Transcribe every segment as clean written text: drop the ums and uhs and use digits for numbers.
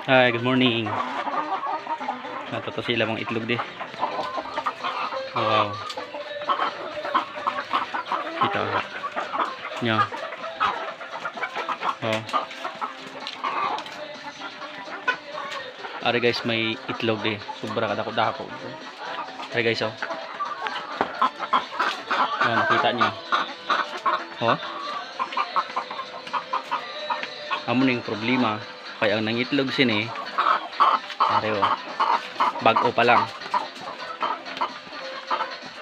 Hi, good morning. Natuto sila mong itlog di. Wow. Kita ka. Nya. Oh. Ari guys, may itlog di. Sobra kadako-dako. Ari guys, oh. Yan, nakita niyo. Oh. Amo ning problema. Kaya ang nangitlog sini. Ari oh. Bago pa lang.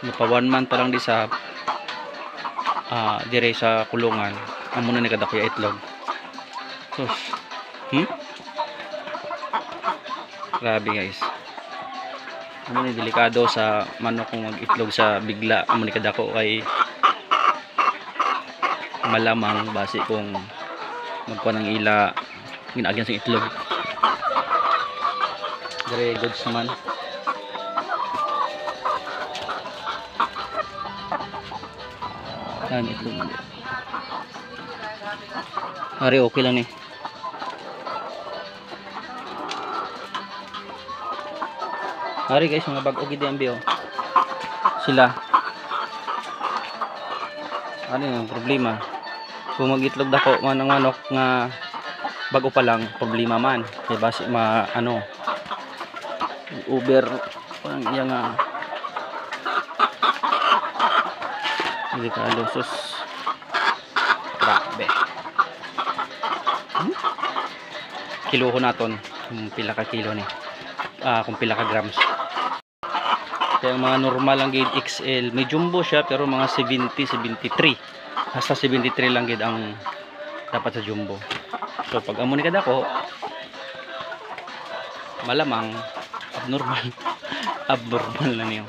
Mapa 1 month pa lang di sa dire sa kulungan. Amo na nakadako ya itlog. Sus. Grabe guys. Amo ni delikado sa manok kung mag-itlog sa bigla. Amo ni kadako kay malamang base kung magkuha ng ila ginagyan sa itlog. Very good man. Yan itlog. Hari okay lang ni. Hari guys, mga bag-o gid ang bio. Sila. Ano yung problema? Kung mag-itlog dako man ang manok nga bago pa lang, problema man. Kaya basi Uber parang iya nga delikado sus. Grabe. Kiloho naton kung pila ka kilo ni. Kung pila ka grams. Kaya mga normal lang gid XL, may jumbo siya pero mga 70, 73. Hasta 73 lang gid ang dapat sa jumbo. So pag amo ni kadako, malamang abnormal. Abnormal na niyo.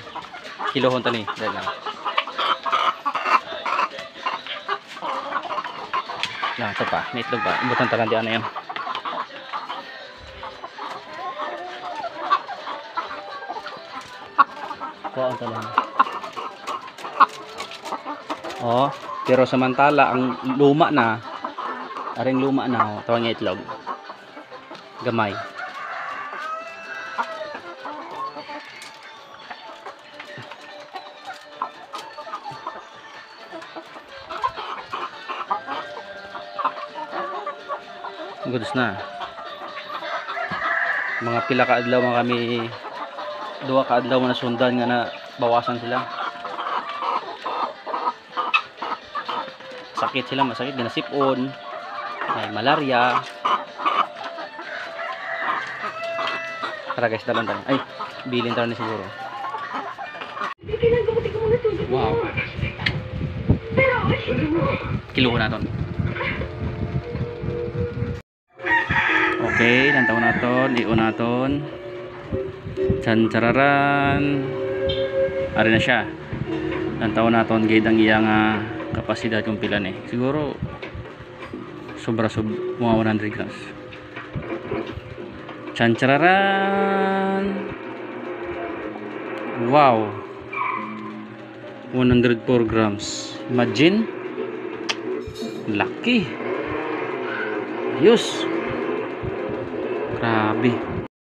Kilohon tani, dahil lang. Nah, ito pa, may itlog pa. Ibutan talang di ano yan. Kuhaan talang. Oh, pero samantala ang luma na, aring luma na, oh, tawag niya itlog. Gamay. Goods na. Mga pila ka adlaw man kami, 2 ka adlaw na sundan nga na bawasan sila. Sakit sila, masakit ginasipon, may malaria. Tara guys, dalan. Ay, bilin tayo na siguro. Wow. Kilo naton. Okay, lantaw naton, iyo naton. Chanchararan. Ari na siya. Lantaw naton gid ang iyang kapasidad kung pila ni. Siguro sobra mga 100 grams. Chanchararan. Wow. 104 grams. Imagine. Laki. Ayos. Grabe.